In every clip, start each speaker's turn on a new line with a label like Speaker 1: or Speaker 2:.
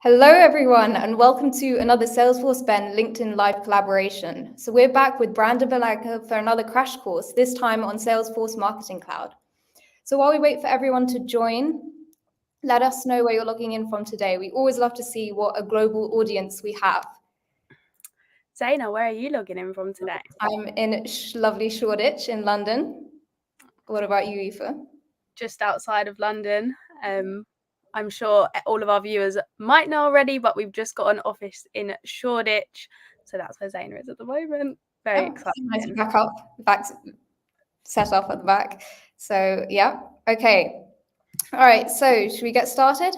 Speaker 1: Hello, everyone, and welcome to another Salesforce Ben LinkedIn Live collaboration. So we're back with Branden Bellanca for another crash course, this time on Salesforce Marketing Cloud. So while we wait for everyone to join, let us know where you're logging in from today. We always love to see what a global audience we have.
Speaker 2: Zaina, where are you logging in from today?
Speaker 1: I'm in lovely Shoreditch in London. What about you, Aoife?
Speaker 2: Just outside of London. I'm sure all of our viewers might know already, but we've just got an office in Shoreditch. So that's where Zaina is at the moment. Very exciting.
Speaker 1: Nice to back set up at the back. So yeah, okay. All right, so should we get started?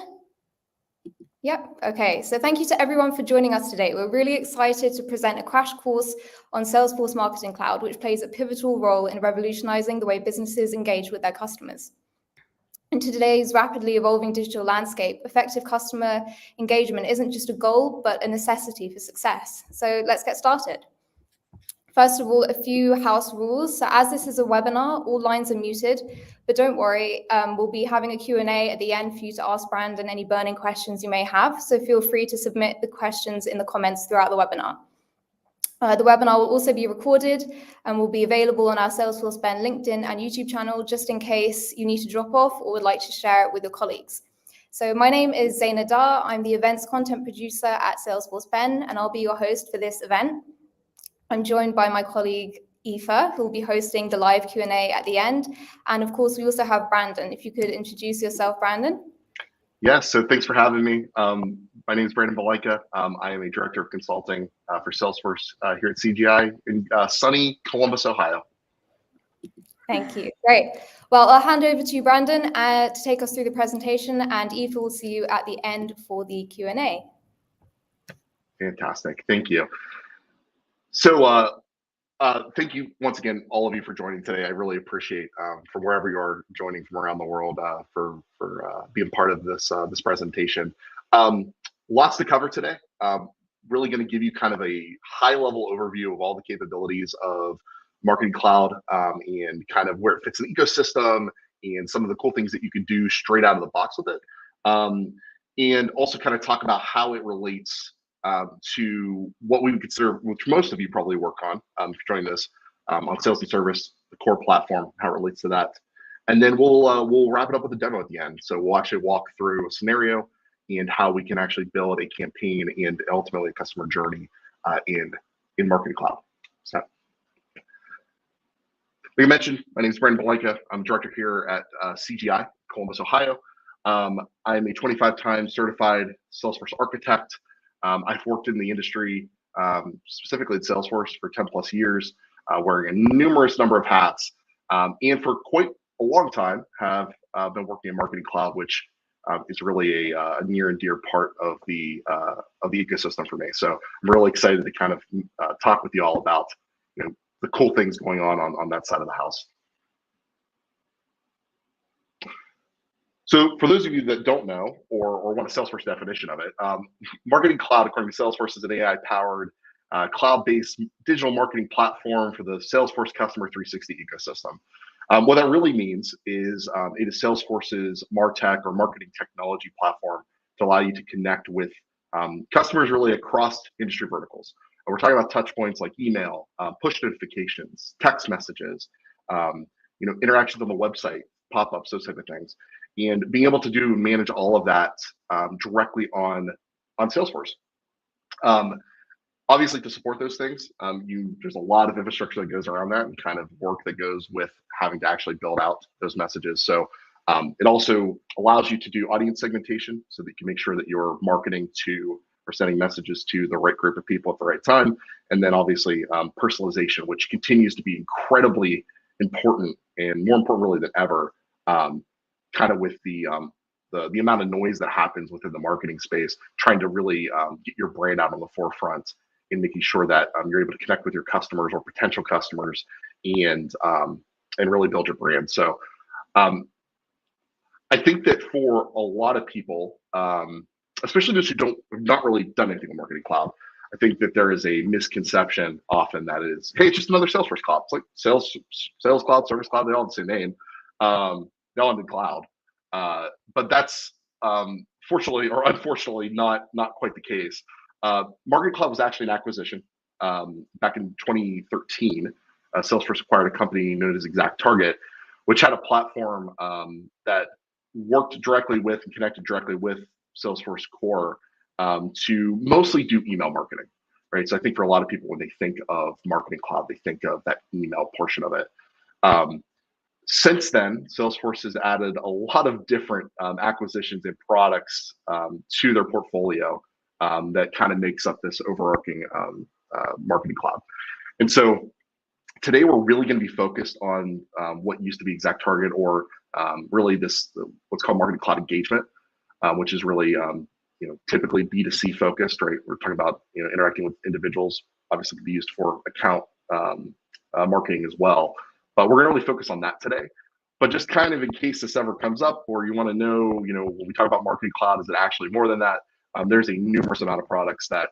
Speaker 1: Yep, okay. So thank you to everyone for joining us today. We're really excited to present a crash course on Salesforce Marketing Cloud, which plays a pivotal role in revolutionizing the way businesses engage with their customers. In today's rapidly evolving digital landscape, effective customer engagement isn't just a goal, but a necessity for success. So let's get started. First of all, a few house rules. So as this is a webinar, all lines are muted, but don't worry, we'll be having a Q&A at the end for you to ask Branden any burning questions you may have. So feel free to submit the questions in the comments throughout the webinar. The webinar will also be recorded and will be available on our Salesforce Ben LinkedIn and YouTube channel, just in case you need to drop off or would like to share it with your colleagues. So my name is Zaina Dar. I'm the events content producer at Salesforce Ben, and I'll be your host for this event. I'm joined by my colleague, Aoife, who will be hosting the live Q&A at the end. And of course, we also have Branden. If you could introduce yourself, Branden.
Speaker 3: Yes, so thanks for having me. My name is Branden Bellanca. I am a director of consulting for Salesforce here at CGI in sunny Columbus, Ohio.
Speaker 1: Thank you. Great. Well, I'll hand over to you, Branden, to take us through the presentation, and Aoife will see you at the end for the Q&A.
Speaker 3: Fantastic. Thank you. So thank you once again, all of you, for joining today. I really appreciate from wherever you are joining from around the world for being part of this presentation. Lots to cover today. Really going to give you kind of a high-level overview of all the capabilities of Marketing Cloud and kind of where it fits in the ecosystem and some of the cool things that you can do straight out of the box with it. And also kind of talk about how it relates to what we would consider, which most of you probably work on if you're joining this, on sales and service, the core platform, how it relates to that. And then we'll wrap it up with a demo at the end. So we'll actually walk through a scenario and how we can actually build a campaign and ultimately a customer journey in Marketing Cloud. So, like I mentioned, my name is Branden Bellanca. I'm director here at CGI, Columbus, Ohio. I'm a 25-time certified Salesforce architect. I've worked in the industry, specifically at Salesforce, for 10 plus years, wearing a numerous number of hats, and for quite a long time have been working in Marketing Cloud, which is really a near and dear part of the ecosystem for me. So I'm really excited to kind of talk with you all about the cool things going on that side of the house. So for those of you that don't know or want a Salesforce definition of it, Marketing Cloud, according to Salesforce, is an AI-powered cloud-based digital marketing platform for the Salesforce Customer 360 ecosystem. What that really means is it is Salesforce's MarTech or marketing technology platform to allow you to connect with customers really across industry verticals. We're talking about touch points like email, push notifications, text messages, interactions on the website, pop-ups, those type of things. And being able to do and manage all of that directly on Salesforce. Obviously, to support those things, there's a lot of infrastructure that goes around that and kind of work that goes with having to actually build out those messages. So it also allows you to do audience segmentation so that you can make sure that you're marketing to or sending messages to the right group of people at the right time. And then obviously personalization, which continues to be incredibly important and more important really than ever, kind of with the amount of noise that happens within the marketing space, trying to really get your brand out on the forefront and making sure that you're able to connect with your customers or potential customers and really build your brand. So I think that for a lot of people, especially those who have not really done anything with Marketing Cloud, I think that there is a misconception often that is, hey, it's just another Salesforce cloud. It's like Sales Cloud, Service Cloud, they all have the same name. They all in the cloud. But that's fortunately or unfortunately, not quite the case. Marketing Cloud was actually an acquisition back in 2013. Salesforce acquired a company known as ExactTarget, which had a platform that worked directly with and connected directly with Salesforce Core to mostly do email marketing, right? So I think for a lot of people, when they think of Marketing Cloud, they think of that email portion of it. Since then, Salesforce has added a lot of different acquisitions and products to their portfolio that kind of makes up this overarching Marketing Cloud. And so today we're really going to be focused on what used to be ExactTarget, or really what's called Marketing Cloud Engagement, which is really typically B2C focused, right? We're talking about interacting with individuals. Obviously, can be used for account marketing as well. But we're going to really focus on that today. But just kind of in case this ever comes up, or you want to know, when we talk about Marketing Cloud, is it actually more than that? There's a numerous amount of products that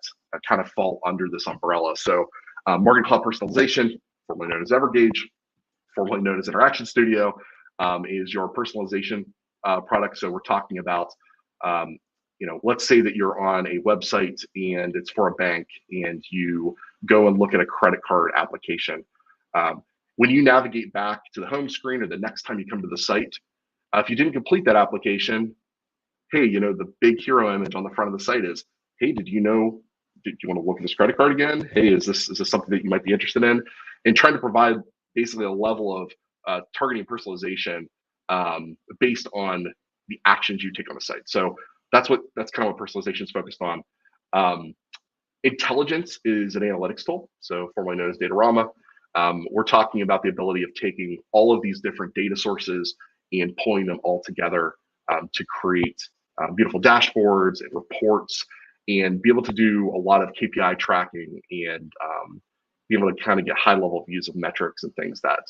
Speaker 3: kind of fall under this umbrella. So Marketing Cloud Personalization, formerly known as Evergage, formerly known as Interaction Studio, is your personalization product. So we're talking about, let's say that you're on a website and it's for a bank, and you go and look at a credit card application. When you navigate back to the home screen or the next time you come to the site, if you didn't complete that application, hey, the big hero image on the front of the site is, hey, did you want to look at this credit card again? Hey, is this something that you might be interested in? And trying to provide basically a level of targeting personalization based on the actions you take on the site. So that's kind of what personalization is focused on. Intelligence is an analytics tool, so formerly known as Datorama. We're talking about the ability of taking all of these different data sources and pulling them all together to create beautiful dashboards and reports, and be able to do a lot of KPI tracking, and be able to kind of get high-level views of metrics and things that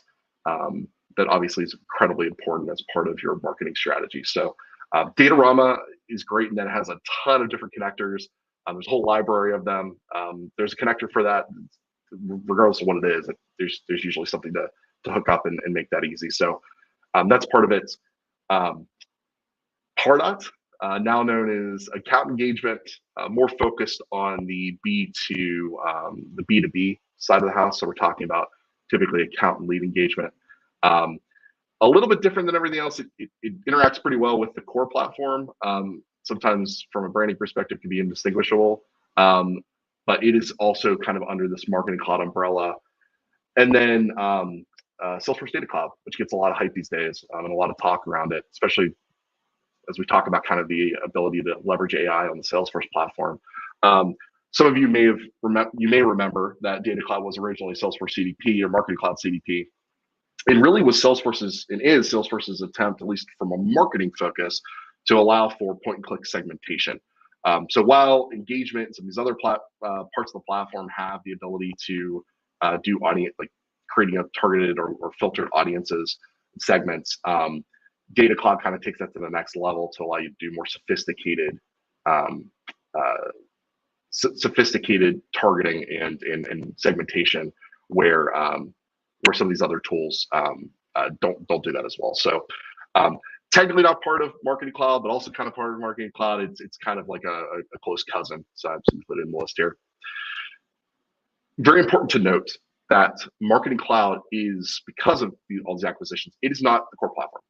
Speaker 3: obviously is incredibly important as part of your marketing strategy. So Datorama is great in that it has a ton of different connectors. There's a whole library of them. There's a connector for that. Regardless of what it is, there's usually something to hook up and make that easy. So that's part of it. Pardot, now known as Account Engagement, more focused on the B2B side of the house. So we're talking about typically account and lead engagement. A little bit different than everything else. It interacts pretty well with the core platform. Sometimes from a branding perspective, can be indistinguishable. But it is also kind of under this Marketing Cloud umbrella. And then Salesforce Data Cloud, which gets a lot of hype these days and a lot of talk around it, especially as we talk about kind of the ability to leverage AI on the Salesforce platform. Some of you may remember that Data Cloud was originally Salesforce CDP, or Marketing Cloud CDP. It really was Salesforce's attempt, at least from a marketing focus, to allow for point-and-click segmentation. So while engagement and some of these other parts of the platform have the ability to do audience, like creating a targeted or filtered audiences and segments, Data Cloud kind of takes that to the next level to allow you to do more sophisticated targeting and segmentation, where some of these other tools don't do that as well. So technically not part of Marketing Cloud, but also kind of part of Marketing Cloud. It's kind of like a close cousin. So I've put it in the list here. Very important to note that Marketing Cloud is, because of all these acquisitions, it is not the core platform.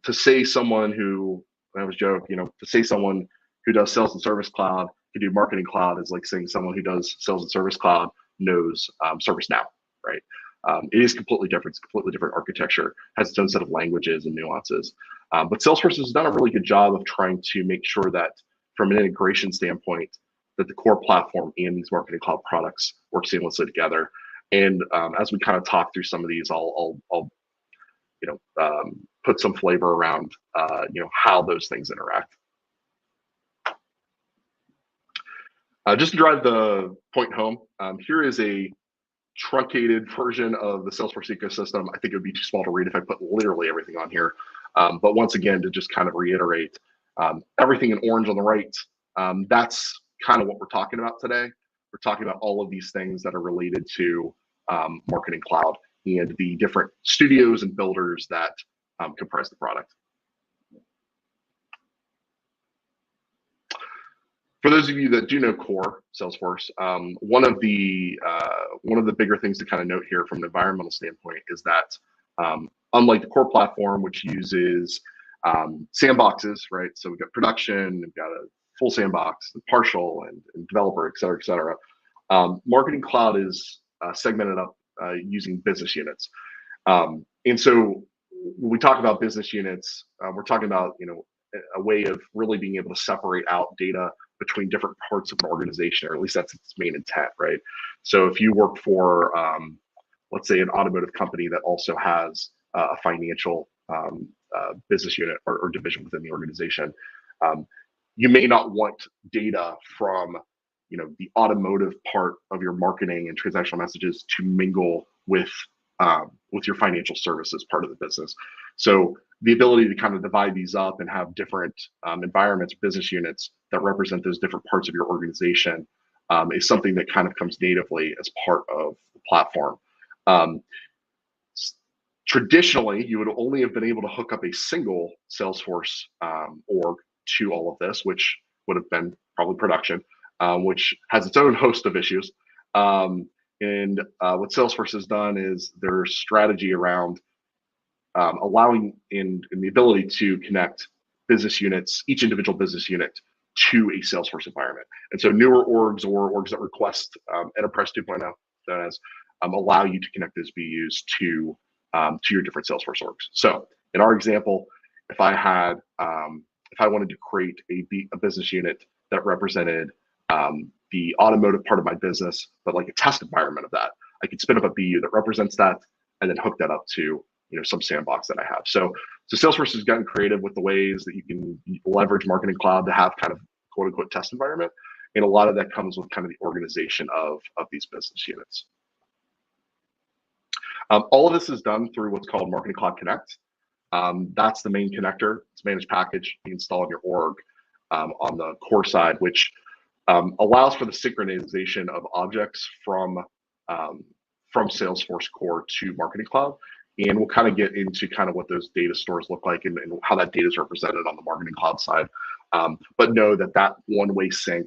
Speaker 3: To say someone who, I always joke, to say someone who does Sales and Service Cloud can do Marketing Cloud is like saying someone who does Sales and Service Cloud knows ServiceNow, right? It is completely different. It's a completely different architecture, has its own set of languages and nuances. But Salesforce has done a really good job of trying to make sure that, from an integration standpoint, that the core platform and these Marketing Cloud products work seamlessly together. And as we kind of talk through some of these, I'll put some flavor around how those things interact. Just to drive the point home, here is a truncated version of the Salesforce ecosystem. I think it would be too small to read if I put literally everything on here. But once again, to just kind of reiterate, everything in orange on the right, that's kind of what we're talking about today. We're talking about all of these things that are related to Marketing Cloud and the different studios and builders that comprise the product. For those of you that do know core Salesforce, one of the bigger things to kind of note here from an environmental standpoint is that unlike the core platform, which uses sandboxes, right? So we've got production, we've got a full sandbox, partial, and developer, et cetera, et cetera. Marketing Cloud is segmented up using business units. And so when we talk about business units, we're talking about, a way of really being able to separate out data between different parts of an organization, or at least that's its main intent, right? So if you work for, let's say, an automotive company that also has a financial business unit or division within the organization, you may not want data from, the automotive part of your marketing and transactional messages to mingle with your financial services part of the business. So the ability to kind of divide these up and have different environments, business units that represent those different parts of your organization is something that kind of comes natively as part of the platform. Traditionally, you would only have been able to hook up a single Salesforce org to all of this, which would have been probably production, which has its own host of issues. And what Salesforce has done is their strategy around allowing in the ability to connect business units, each individual business unit, to a Salesforce environment. And so newer orgs or orgs that request Enterprise 2.0, known as, allow you to connect those BUs to your different Salesforce orgs. So in our example, if I wanted to create a business unit that represented the automotive part of my business, but like a test environment of that, I could spin up a BU that represents that and then hook that up to some sandbox that I have. So Salesforce has gotten creative with the ways that you can leverage Marketing Cloud to have kind of quote unquote test environment. And a lot of that comes with kind of the organization of these business units. All of this is done through what's called Marketing Cloud Connect. That's the main connector. It's a managed package you install in your org on the core side, which allows for the synchronization of objects from Salesforce core to Marketing Cloud. And we'll kind of get into kind of what those data stores look like and how that data is represented on the Marketing Cloud side. But know that one-way sync,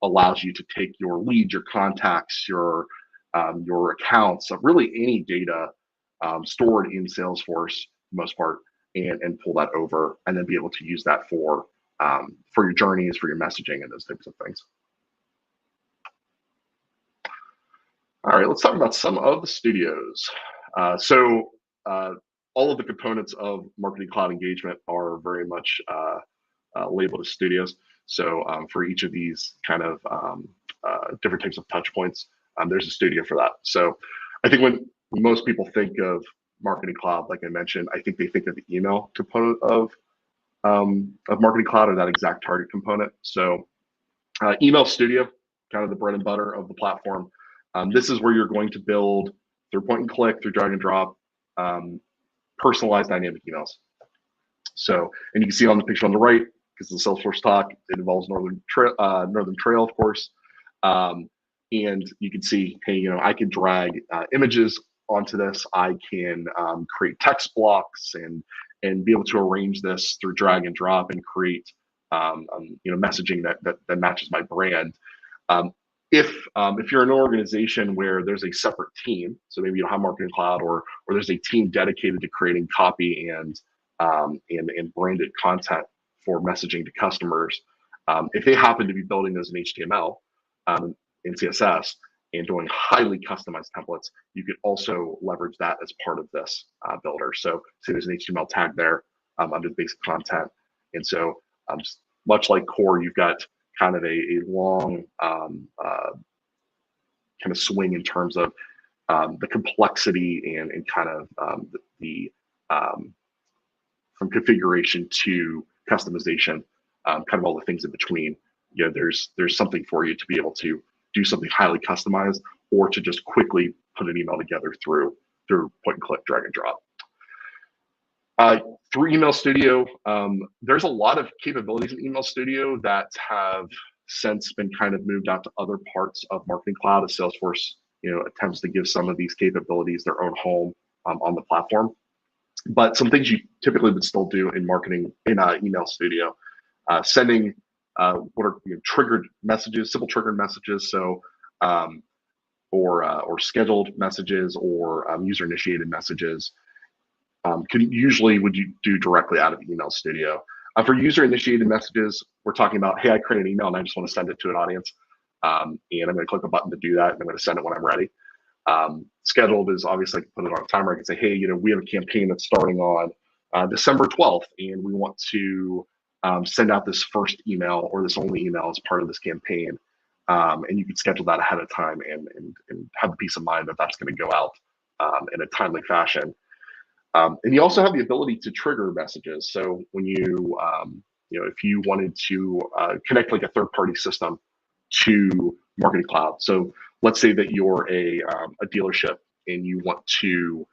Speaker 3: allows you to take your leads, your contacts, your accounts, really any data stored in Salesforce, for the most part, and pull that over, and then be able to use that for your journeys, for your messaging, and those types of things. All right, let's talk about some of the studios. So all of the components of Marketing Cloud engagement are very much labeled as studios. So for each of these kind of different types of touch points, there's a studio for that. So I think when most people think of Marketing Cloud, like I mentioned, I think they think of the email component of Marketing Cloud, or that exact target component. So Email Studio, kind of the bread and butter of the platform. This is where you're going to build through point and click, through drag and drop, personalized dynamic emails. So, and you can see on the picture on the right, because the Salesforce talk, it involves Northern Trail, of course. And you can see, hey, I can drag images onto this. I can create text blocks and be able to arrange this through drag and drop and create messaging that matches my brand. If you're an organization where there's a separate team, so maybe you don't have Marketing Cloud, or there's a team dedicated to creating copy and branded content for messaging to customers, if they happen to be building those in HTML in CSS and doing highly customized templates, you could also leverage that as part of this builder. So there's an HTML tag there under the basic content, and so just much like core, you've got kind of a long kind of swing in terms of the complexity and kind of from configuration to customization, kind of all the things in between. There's something for you to be able to do something highly customized, or to just quickly put an email together through point and click, drag and drop. Through Email Studio, there's a lot of capabilities in Email Studio that have since been kind of moved out to other parts of Marketing Cloud as Salesforce, attempts to give some of these capabilities their own home on the platform. But some things you typically would still do in Email Studio, sending what are triggered messages, simple triggered messages. So, or scheduled messages or user-initiated messages. Would you do directly out of Email Studio. For user-initiated messages, we're talking about, hey, I create an email and I just want to send it to an audience. And I'm going to click a button to do that, and I'm going to send it when I'm ready. Scheduled is obviously I can put it on a timer. I can say, hey, we have a campaign that's starting on December 12th, and we want to send out this first email or this only email as part of this campaign. And you can schedule that ahead of time and have the peace of mind that that's going to go out in a timely fashion. And you also have the ability to trigger messages. So when if you wanted to connect like a third-party system to Marketing Cloud. So let's say that you're a dealership and you want to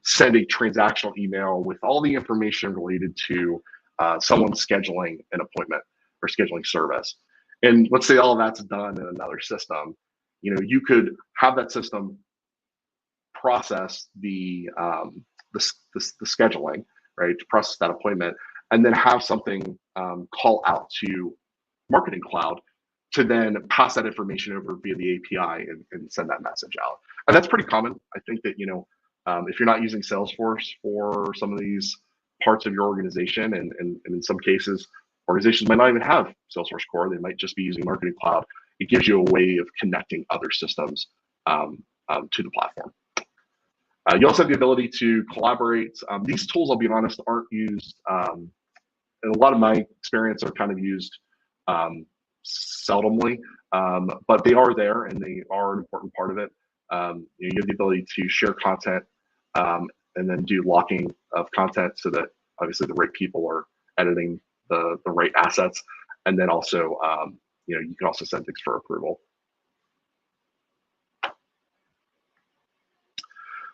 Speaker 3: send a transactional email with all the information related to someone scheduling an appointment or scheduling service. And let's say all of that's done in another system. You could have that system process the scheduling, right, to process that appointment, and then have something call out to Marketing Cloud to then pass that information over via the API and send that message out. And that's pretty common. I think that, if you're not using Salesforce for some of these parts of your organization, and in some cases, organizations might not even have Salesforce Core, they might just be using Marketing Cloud. It gives you a way of connecting other systems to the platform. You also have the ability to collaborate. These tools, I'll be honest, aren't used, in a lot of my experience, are kind of used seldomly, but they are there and they are an important part of it. You have the ability to share content and then do locking of content so that obviously the right people are editing the right assets. And then also, you can also send things for approval.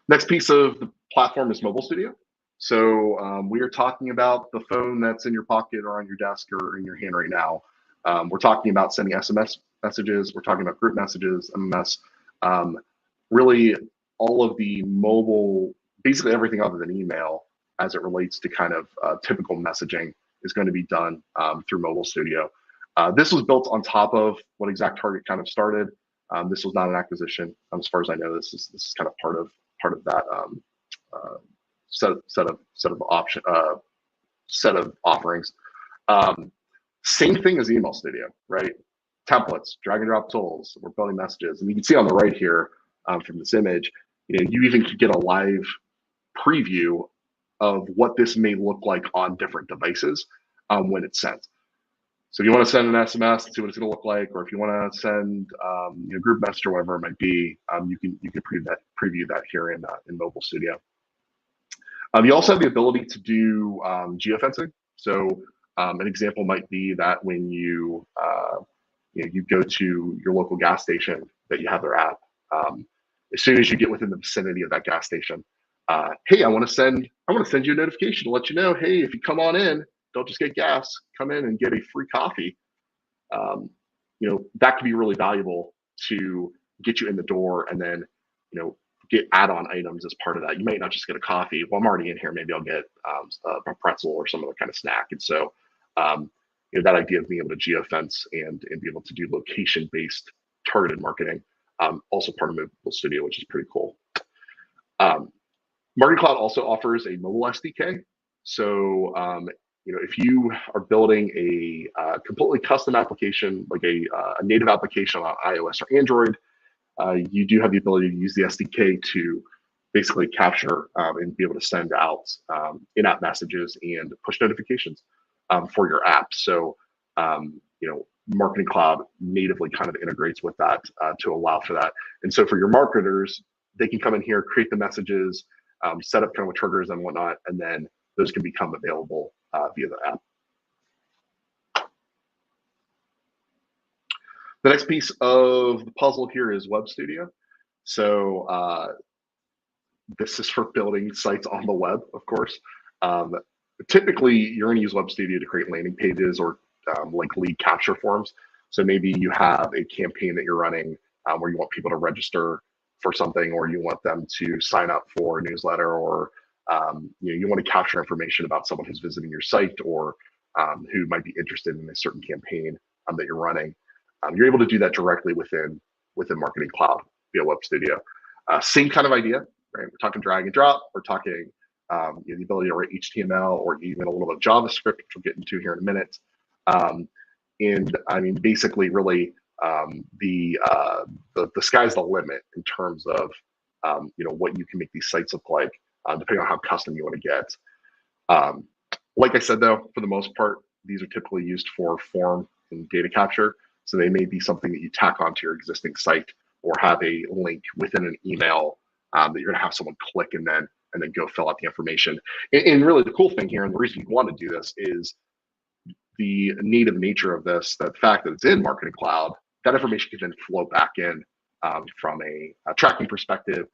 Speaker 3: Next piece of the platform is Mobile Studio. So we are talking about the phone that's in your pocket or on your desk or in your hand right now. We're talking about sending SMS messages. We're talking about group messages, MMS. Really, all of the mobile, basically everything other than email, as it relates to kind of typical messaging, is going to be done through Mobile Studio. This was built on top of what ExactTarget kind of started. This was not an acquisition, as far as I know. This is kind of part of that set of offerings. Same thing as Email Studio, right? Templates, drag and drop tools. We're building messages, and you can see on the right here from this image, you even could get a live preview of what this may look like on different devices when it's sent. So if you want to send an SMS and see what it's going to look like, or if you want to send a group message or whatever it might be, you can preview that here in Mobile Studio. You also have the ability to do geofencing. So an example might be that when you go to your local gas station, that you have their app. As soon as you get within the vicinity of that gas station, hey, I want to send you a notification to let you know, hey, if you come on in, don't just get gas, come in and get a free coffee. That could be really valuable to get you in the door, and then get add-on items as part of that. You might not just get a coffee. Well, I'm already in here. Maybe I'll get a pretzel or some other kind of snack. And so that idea of being able to geofence and be able to do location-based targeted marketing, also part of Mobile Studio, which is pretty cool. Marketing Cloud also offers a mobile SDK. So if you are building a completely custom application, like a native application on iOS or Android, you do have the ability to use the SDK to basically capture and be able to send out in-app messages and push notifications for your app. So, Marketing Cloud natively kind of integrates with that to allow for that. And so for your marketers, they can come in here, create the messages, set up kind of triggers and whatnot, and then those can become available via the app. The next piece of the puzzle here is Web Studio. So this is for building sites on the web, of course. Typically, you're going to use Web Studio to create landing pages or like lead capture forms. So maybe you have a campaign that you're running where you want people to register for something, or you want them to sign up for a newsletter, or you want to capture information about someone who's visiting your site, or who might be interested in a certain campaign that you're running. You're able to do that directly within Marketing Cloud via Web Studio. Same kind of idea, right? We're talking drag and drop. We're talking the ability to write HTML or even a little bit of JavaScript, which we'll get into here in a minute. And I mean, basically, really, the sky's the limit in terms of what you can make these sites look like, depending on how custom you want to get. Like I said, though, for the most part, these are typically used for form and data capture. So they may be something that you tack onto your existing site or have a link within an email that you're going to have someone click and then go fill out the information. And really, the cool thing here, and the reason you want to do this, is the native nature of this, the fact that it's in Marketing Cloud. That information can then flow back in from a tracking perspective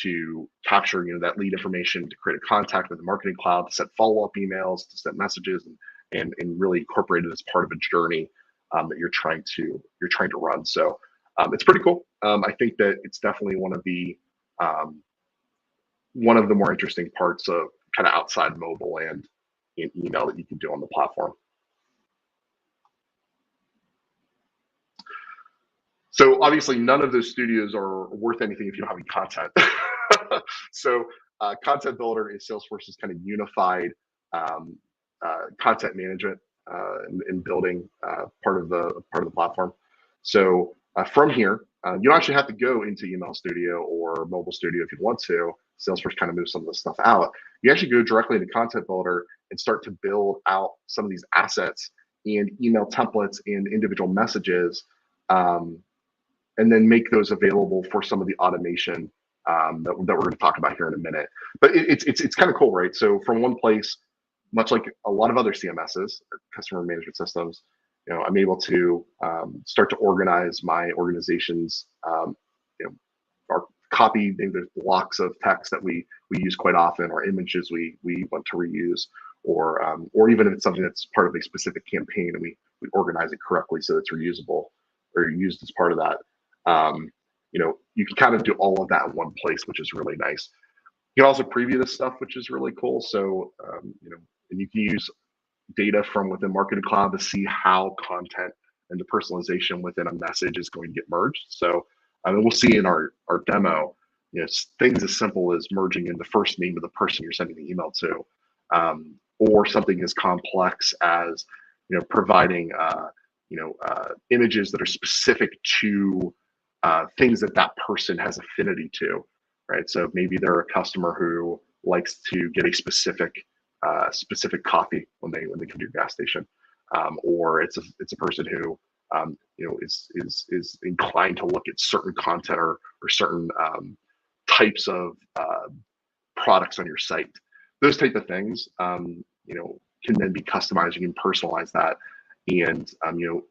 Speaker 3: to capture that lead information, to create a contact with the Marketing Cloud, to set follow-up emails, to send messages, and really incorporate it as part of a journey that you're trying to run. So it's pretty cool. I think that it's definitely one of the more interesting parts of kind of outside mobile and in email that you can do on the platform. So obviously, none of those studios are worth anything if you don't have any content. So Content Builder is Salesforce's kind of unified content management and building part of the platform. So from here, you don't actually have to go into Email Studio or Mobile Studio if you want to. Salesforce kind of moves some of this stuff out. You actually go directly into Content Builder and start to build out some of these assets and email templates and individual messages, and then make those available for some of the automation that we're going to talk about here in a minute. But it's kind of cool, right? So from one place, much like a lot of other CMSs or customer management systems, I'm able to start to organize my organization's, our copy. Maybe there's blocks of text that we use quite often, or images we want to reuse, or even if it's something that's part of a specific campaign and we organize it correctly so it's reusable or used as part of that. You can kind of do all of that in one place, which is really nice. You can also preview this stuff, which is really cool. So, and you can use data from within Marketing Cloud to see how content and the personalization within a message is going to get merged. So, we'll see in our demo, things as simple as merging in the first name of the person you're sending the email to, or something as complex as, providing, images that are specific to things that person has affinity to, right? So maybe they're a customer who likes to get a specific coffee when they come to your gas station, or it's a person who is inclined to look at certain content or certain types of products on your site. Those type of things, can then be customized. You can personalize that. And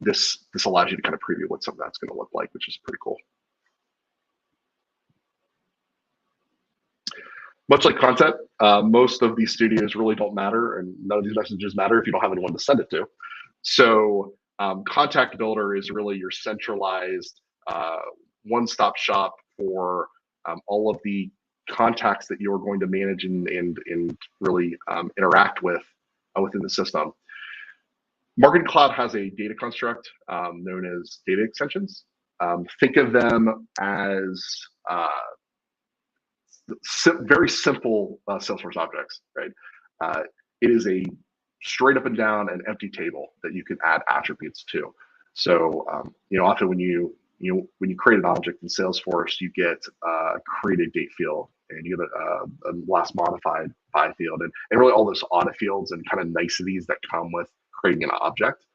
Speaker 3: this allows you to kind of preview what some of that's going to look like, which is pretty cool. Much like content, most of these studios really don't matter, and none of these messages matter if you don't have anyone to send it to. So Contact Builder is really your centralized one-stop shop for all of the contacts that you're going to manage and really interact with within the system. Marketing Cloud has a data construct known as data extensions. Think of them as very simple Salesforce objects, right? It is a straight up and down an empty table that you can add attributes to. So, often when you create an object in Salesforce, you get a created date field, and you get a last modified by field, and really all those audit fields and kind of niceties that come with creating an object.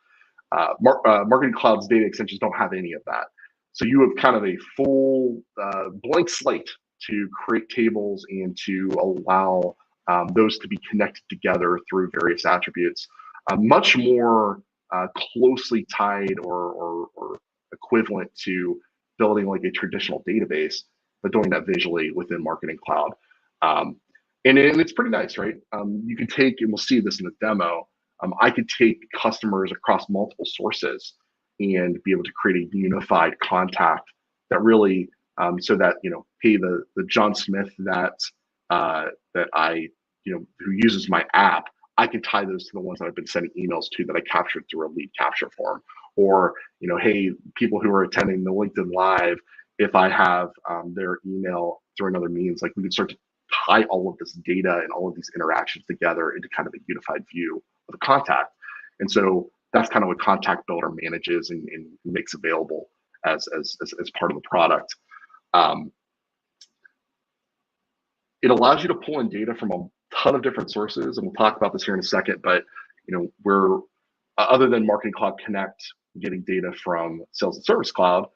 Speaker 3: Marketing Cloud's data extensions don't have any of that. So you have kind of a full blank slate to create tables and to allow those to be connected together through various attributes, much more closely tied or equivalent to building like a traditional database, but doing that visually within Marketing Cloud. And it's pretty nice, right? You can take, and we'll see this in the demo, I could take customers across multiple sources and be able to create a unified contact that really, so that, hey, the John Smith that I, who uses my app I can tie those to the ones that I've been sending emails to that I captured through a lead capture form. Or, hey, people who are attending the LinkedIn Live, if I have their email through another means, like we can start to tie all of this data and all of these interactions together into kind of a unified view of a contact. And so that's kind of what Contact Builder manages and makes available as part of the product. It allows you to pull in data from a ton of different sources, and we'll talk about this here in a second, but we're other than Marketing Cloud Connect getting data from Sales and Service Cloud,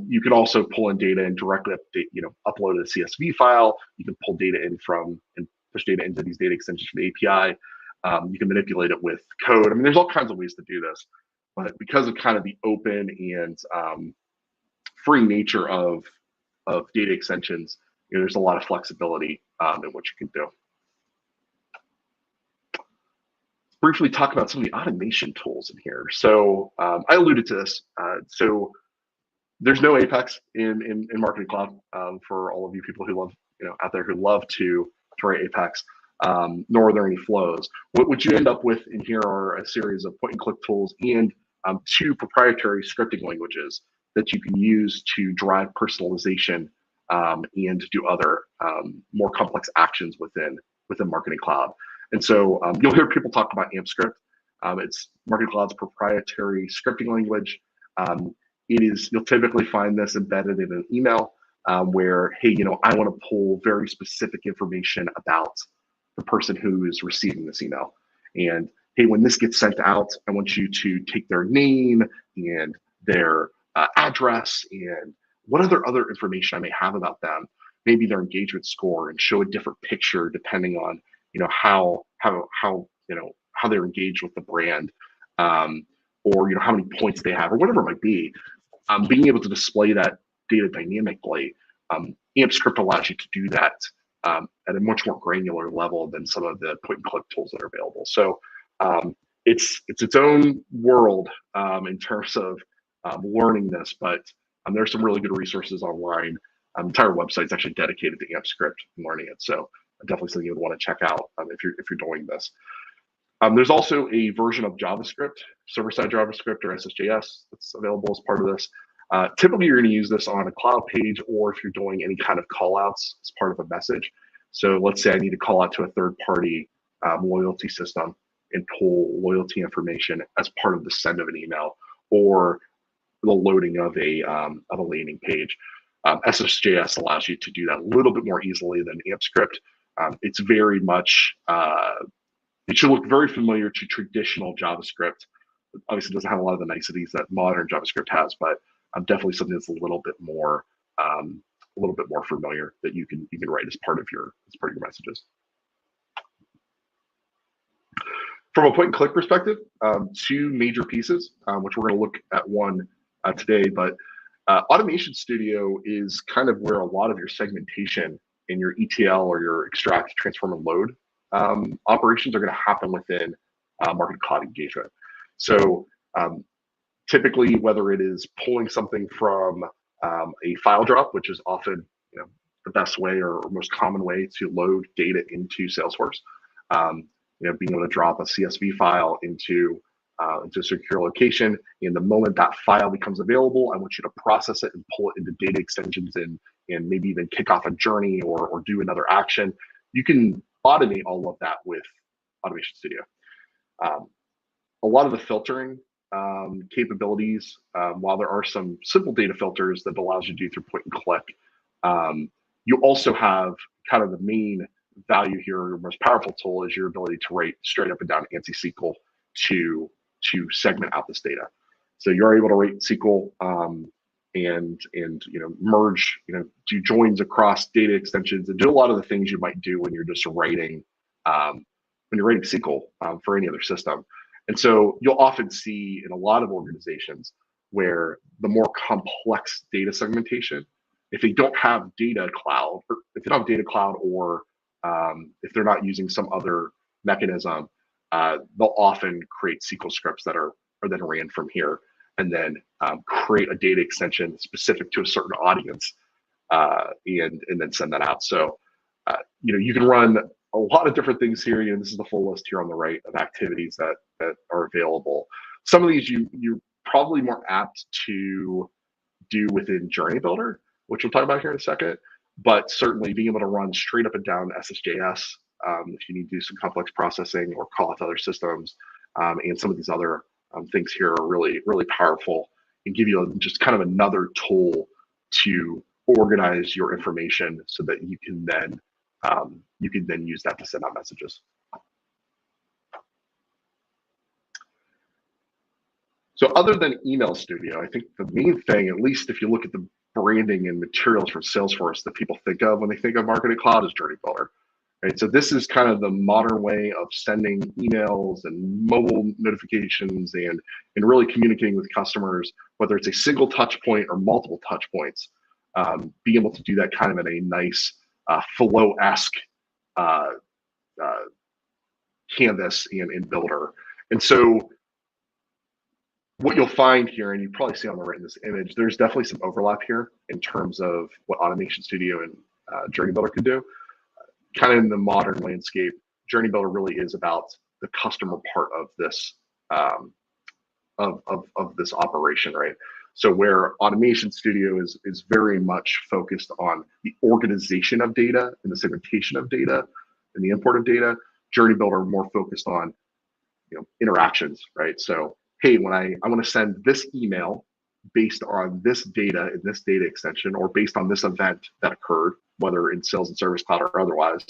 Speaker 3: you can also pull in data and directly update, upload a CSV file. You can pull data in from and push data into these data extensions from the API. You can manipulate it with code. I mean, there's all kinds of ways to do this, but because of kind of the open and free nature of data extensions, there's a lot of flexibility in what you can do. Briefly talk about some of the automation tools in here. So I alluded to this. So there's no Apex in Marketing Cloud for all of you people who love, out there who love to write Apex, nor are there any flows. What you end up with in here are a series of point-and-click tools and 2 proprietary scripting languages that you can use to drive personalization and do other more complex actions within Marketing Cloud. And so you'll hear people talk about AmpScript. It's Marketing Cloud's proprietary scripting language. You'll typically find this embedded in an email where, hey, I want to pull very specific information about the person who is receiving this email. And hey, when this gets sent out, I want you to take their name and their address and what other information I may have about them, maybe their engagement score, and show a different picture depending on how they're engaged with the brand, or how many points they have, or whatever it might be. Being able to display that data dynamically, AmpScript allows you to do that at a much more granular level than some of the point-and-click tools that are available. So it's its own world in terms of learning this, but there's some really good resources online. Entire website's actually dedicated to AmpScript and learning it. So definitely something you would want to check out if you're doing this. There's also a version of JavaScript, server-side JavaScript or SSJS, that's available as part of this. Typically, you're going to use this on a cloud page, or if you're doing any kind of call-outs as part of a message. So let's say I need to call out to a third-party loyalty system and pull loyalty information as part of the send of an email or the loading of a landing page. SSJS allows you to do that a little bit more easily than AmpScript. It's very much, it should look very familiar to traditional JavaScript. Obviously, it doesn't have a lot of the niceties that modern JavaScript has, but definitely something that's a little bit more familiar that you can write as part of your messages. From a point-and-click perspective, 2 major pieces, which we're going to look at one today, but Automation Studio is kind of where a lot of your segmentation in your ETL or your extract, transform, and load operations are going to happen within Marketing Cloud engagement. So typically, whether it is pulling something from a file drop, which is often the best way or most common way to load data into Salesforce, being able to drop a CSV file into a secure location. And the moment that file becomes available, I want you to process it and pull it into data extensions and maybe even kick off a journey or do another action. You can automate all of that with Automation Studio. A lot of the filtering capabilities, while there are some simple data filters that allows you to do through point and click, you also have kind of the main value here, your most powerful tool is your ability to write straight up and down ANSI SQL to segment out this data. So you're able to write SQL and merge, do joins across data extensions and do a lot of the things you might do when you're just writing SQL for any other system. And so you'll often see in a lot of organizations where the more complex data segmentation, if they don't have data cloud, or if they don't have data cloud, or if they're not using some other mechanism, they'll often create SQL scripts that are then ran from here, and then create a data extension specific to a certain audience, and then send that out. So you can run a lot of different things here. This is the full list here on the right of activities that are available. Some of these you're probably more apt to do within Journey Builder, which we'll talk about here in a second. But certainly being able to run straight up and down SSJS, if you need to do some complex processing or call out to other systems, and some of these other things here are really, really powerful and give you just kind of another tool to organize your information so that you can then use that to send out messages. So other than Email Studio, I think the main thing, at least if you look at the branding and materials for Salesforce that people think of when they think of Marketing Cloud, is Journey Builder. Right? So this is kind of the modern way of sending emails and mobile notifications and really communicating with customers, whether it's a single touch point or multiple touch points, being able to do that kind of in a nice flow-esque canvas and builder. And so what you'll find here, and you probably see on the right in this image, there's definitely some overlap here in terms of what Automation Studio and Journey Builder can do. Kind of in the modern landscape, Journey Builder really is about the customer part of this of this operation, right? So where Automation Studio is very much focused on the organization of data and the segmentation of data and the import of data, Journey Builder more focused on interactions, right? So hey, when I want to send this email based on this data in this data extension, or based on this event that occurred, whether in Sales and Service Cloud or otherwise,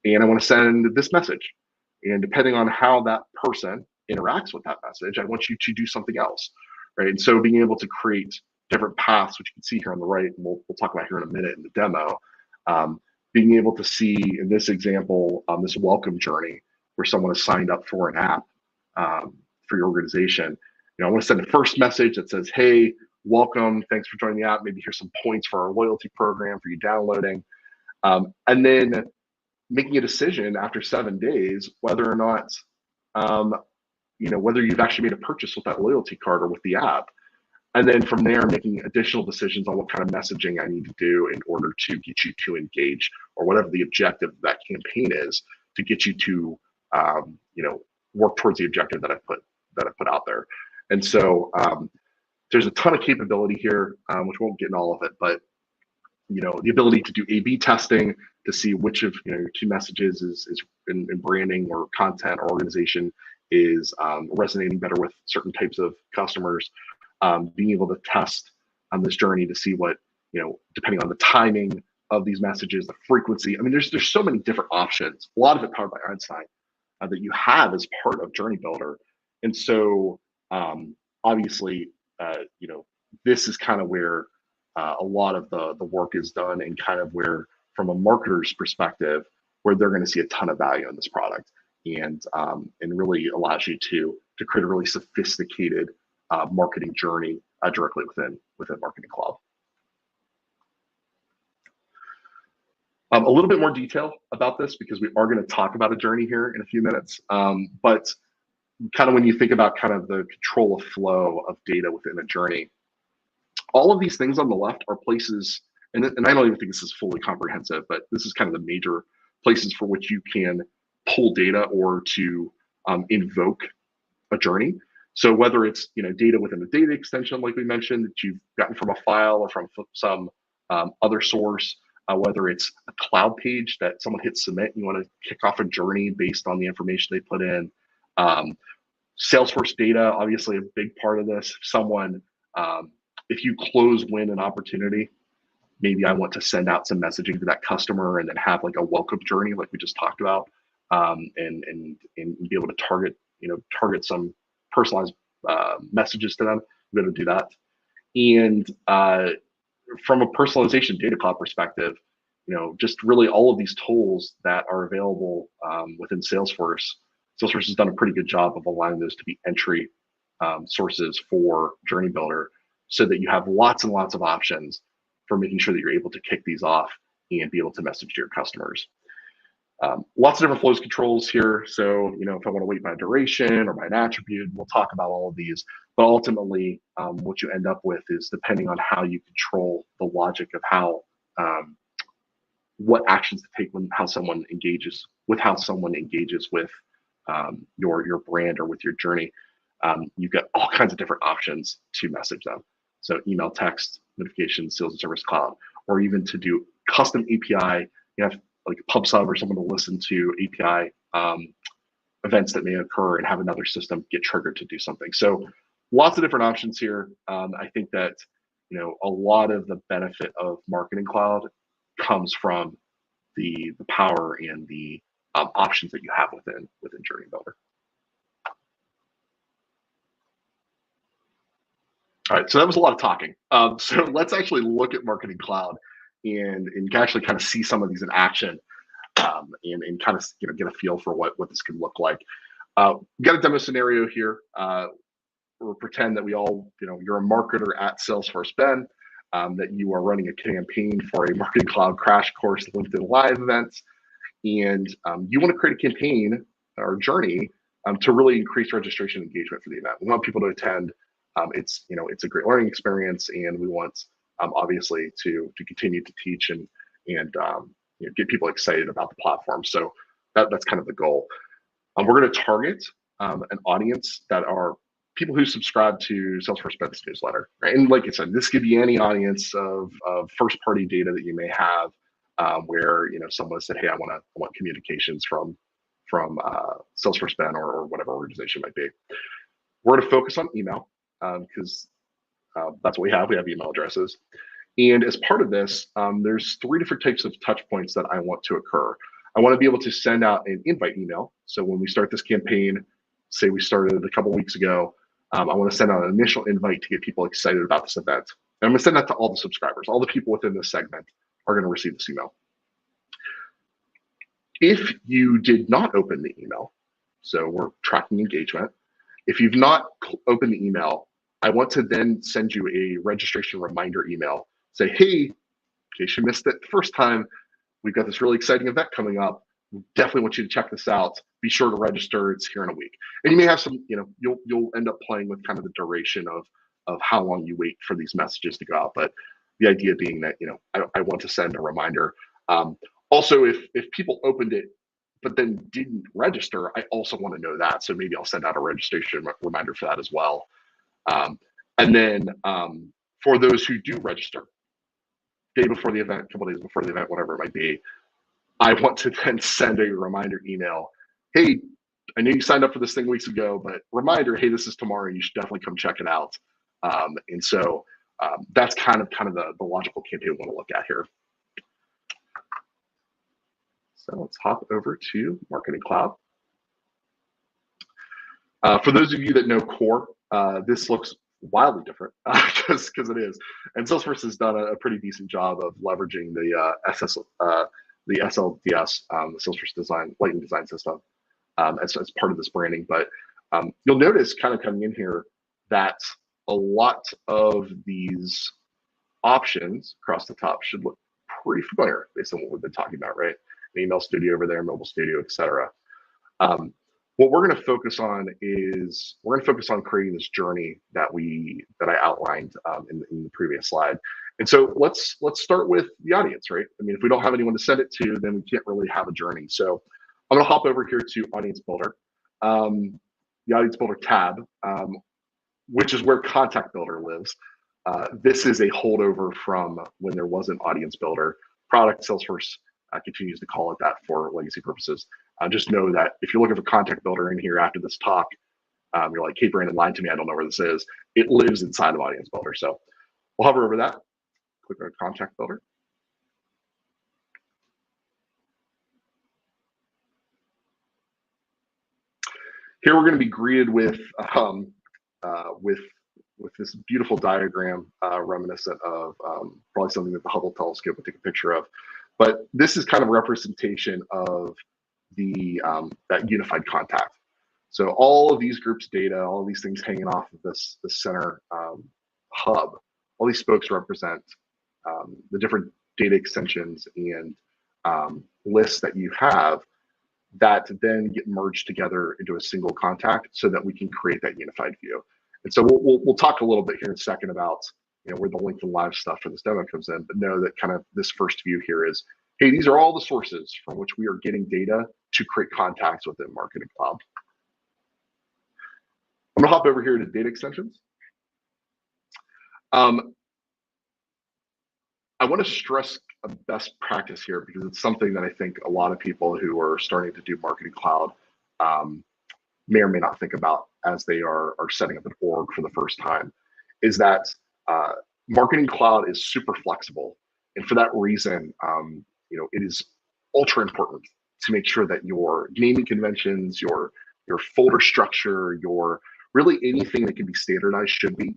Speaker 3: and I want to send this message. And depending on how that person interacts with that message, I want you to do something else, right? And so being able to create different paths, which you can see here on the right, and we'll talk about here in a minute in the demo, being able to see in this example, this welcome journey where someone has signed up for an app for your organization. I want to send a first message that says, hey, welcome, thanks for joining the app. Maybe here's some points for our loyalty program for you downloading. And then making a decision after 7 days, whether or not, whether you've actually made a purchase with that loyalty card or with the app. And then from there, making additional decisions on what kind of messaging I need to do in order to get you to engage, or whatever the objective of that campaign is, to get you to, work towards the objective that I put out there. And so there's a ton of capability here, which won't get in all of it, but the ability to do A/B testing to see which of your two messages is in branding or content or organization is resonating better with certain types of customers. Being able to test on this journey to see what, depending on the timing of these messages, the frequency. I mean, there's so many different options. A lot of it powered by Einstein that you have as part of Journey Builder. And so obviously, this is kind of where a lot of the work is done, and kind of where, from a marketer's perspective, where they're going to see a ton of value in this product, and really allows you to create a really sophisticated marketing journey directly within Marketing Cloud. A little bit more detail about this, because we are going to talk about a journey here in a few minutes. But kind of when you think about kind of the control of flow of data within a journey, all of these things on the left are places, and I don't even think this is fully comprehensive, but this is kind of the major places for which you can pull data or to invoke a journey. So whether it's data within a data extension, like we mentioned, that you've gotten from a file or from some other source, whether it's a cloud page that someone hits submit, and you want to kick off a journey based on the information they put in. Salesforce data, obviously a big part of this. Someone, if you win an opportunity, maybe I want to send out some messaging to that customer and then have like a welcome journey, like we just talked about, and be able to target some personalized messages to them. Be able to do that. And from a personalization data cloud perspective, just really all of these tools that are available within Salesforce. Salesforce has done a pretty good job of allowing those to be entry sources for Journey Builder, so that you have lots and lots of options for making sure that you're able to kick these off and be able to message to your customers. Lots of different flows controls here. So, if I want to wait by duration or by an attribute, we'll talk about all of these. But ultimately, what you end up with is, depending on how you control the logic of how what actions to take when how someone engages with your brand or with your journey. You've got all kinds of different options to message them. So email, text, notifications, sales and service cloud, or even to do custom API. You have like a PubSub or someone to listen to API events that may occur and have another system get triggered to do something. So lots of different options here. I think that a lot of the benefit of Marketing Cloud comes from the power and the options that you have within Journey Builder. All right, so that was a lot of talking. So let's actually look at Marketing Cloud and actually kind of see some of these in action, and kind of get a feel for what this could look like. We've got a demo scenario here. We'll pretend that we all, you're a marketer at Salesforce Ben, that you are running a campaign for a Marketing Cloud Crash Course LinkedIn Live event, and you want to create a campaign or journey to really increase registration engagement for the event. We want people to attend. It's a great learning experience, and we want obviously to continue to teach and get people excited about the platform. So that's kind of the goal. We're going to target an audience that are people who subscribe to Salesforce Ben's newsletter, right? And like I said, this could be any audience of first-party data that you may have, where someone said, "Hey, I want communications from Salesforce Ben or whatever organization it might be." We're going to focus on email because that's what we have. We have email addresses, and as part of this, there's 3 different types of touch points that I want to occur. I want to be able to send out an invite email. So when we start this campaign, say we started a couple weeks ago, I want to send out an initial invite to get people excited about this event. And I'm going to send that to all the subscribers. All the people within this segment are going to receive this email. If you did not open the email, so we're tracking engagement, if you've not opened the email, I want to then send you a registration reminder email. Say, hey, in case you missed it the first time, we've got this really exciting event coming up. We definitely want you to check this out. Be sure to register. It's here in a week. And you may have some, you'll end up playing with kind of the duration of how long you wait for these messages to go out. But the idea being that, I want to send a reminder. Also, if people opened it but then didn't register, I also want to know that. So maybe I'll send out a registration reminder for that as well. And then for those who do register, day before the event, a couple days before the event, whatever it might be, I want to then send a reminder email. Hey, I know you signed up for this thing weeks ago, but reminder, hey, this is tomorrow. You should definitely come check it out. And so that's kind of the logical campaign we want to look at here. So let's hop over to Marketing Cloud. For those of you that know Core, this looks wildly different because it is. And Salesforce has done a pretty decent job of leveraging the SLDS, the Salesforce Lightning Design System, as part of this branding. But you'll notice kind of coming in here that a lot of these options across the top should look pretty familiar based on what we've been talking about, right? The email studio over there, mobile studio, etc. What we're going to focus on is creating this journey that I outlined in the previous slide. And so let's start with the audience, right? I mean, if we don't have anyone to send it to, then we can't really have a journey. So I'm going to hop over here to Audience Builder, the Audience Builder tab, which is where Contact Builder lives. This is a holdover from when there was an Audience Builder product. Salesforce continues to call it that for legacy purposes. Just know that if you're looking for Contact Builder in here after this talk, you're like, hey, Branden lied to me. I don't know where this is. It lives inside of Audience Builder. So we'll hover over that. Click on Contact Builder. Here we're going to be greeted with this beautiful diagram reminiscent of probably something that the Hubble telescope would take a picture of. But this is kind of a representation of that unified contact. So all of these groups' data, all of these things hanging off of this center hub, all these spokes represent the different data extensions and lists that you have that then get merged together into a single contact so that we can create that unified view. And so we'll talk a little bit here in a second about where the LinkedIn Live stuff for this demo comes in, but know that kind of this first view here is hey, these are all the sources from which we are getting data to create contacts within Marketing Cloud. I'm gonna hop over here to data extensions. I want to stress a best practice here because it's something that I think a lot of people who are starting to do Marketing Cloud may or may not think about as they are setting up an org for the first time, is that Marketing Cloud is super flexible. And for that reason, it is ultra important to make sure that your naming conventions, your folder structure, your really anything that can be standardized should be.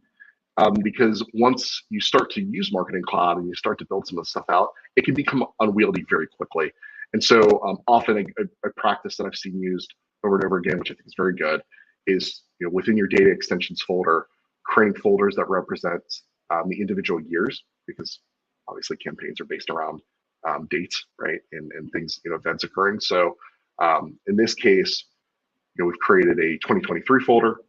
Speaker 3: Because once you start to use Marketing Cloud and you start to build some of the stuff out, it can become unwieldy very quickly. And so often a practice that I've seen used over and over again, which I think is very good, is within your data extensions folder, creating folders that represent the individual years, because obviously campaigns are based around dates, right, and things, events occurring. So in this case, we've created a 2023 folder.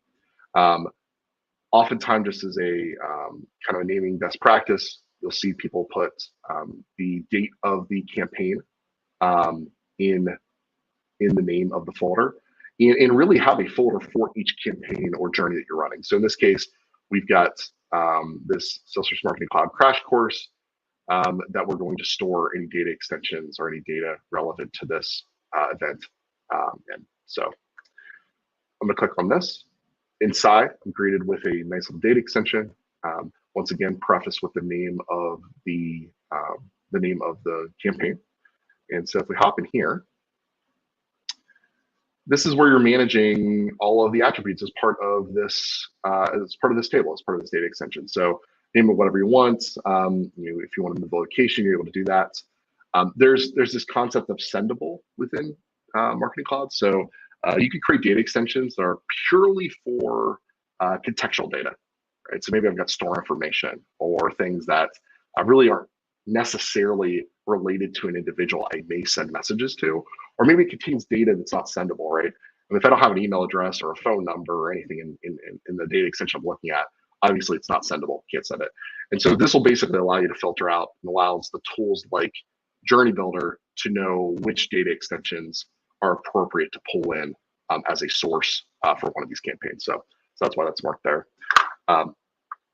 Speaker 3: Oftentimes, just as a kind of a naming best practice, you'll see people put the date of the campaign in the name of the folder, and really have a folder for each campaign or journey that you're running. So in this case, we've got this Salesforce Marketing Cloud crash course that we're going to store any data extensions or any data relevant to this event. And so I'm going to click on this. Inside, I'm greeted with a nice little data extension. Once again, preface with the name of the campaign. And so if we hop in here, this is where you're managing all of the attributes as part of this table, as part of this data extension. So name it whatever you want. If you want to move the location, you're able to do that. There's this concept of sendable within Marketing Cloud. So you can create data extensions that are purely for contextual data, right? So maybe I've got store information or things that really aren't necessarily related to an individual I may send messages to, or maybe it contains data that's not sendable, right? And if I don't have an email address or a phone number or anything in the data extension I'm looking at, obviously it's not sendable, can't send it. And so this will basically allow you to filter out and allows the tools like Journey Builder to know which data extensions are appropriate to pull in as a source for one of these campaigns. So that's why that's marked there.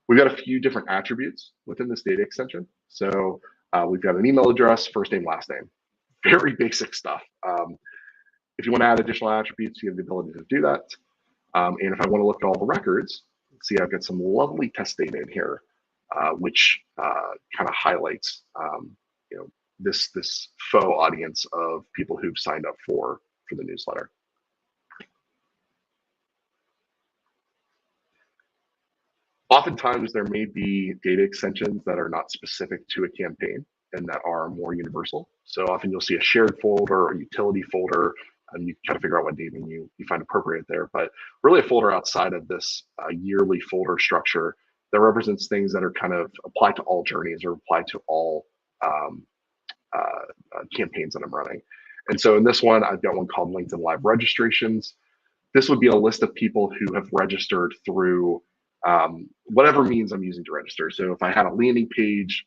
Speaker 3: We've got a few different attributes within this data extension. So we've got an email address, first name, last name, very basic stuff. If you want to add additional attributes, you have the ability to do that. And if I want to look at all the records, see I've got some lovely test data in here, which kind of highlights this faux audience of people who've signed up for the newsletter. Oftentimes, there may be data extensions that are not specific to a campaign and that are more universal. So often you'll see a shared folder or utility folder, and you kind of figure out what naming you find appropriate there. But really a folder outside of this yearly folder structure that represents things that are kind of applied to all journeys or applied to all campaigns that I'm running. And so in this one, I've got one called LinkedIn Live registrations. This would be a list of people who have registered through whatever means I'm using to register. So if I had a landing page,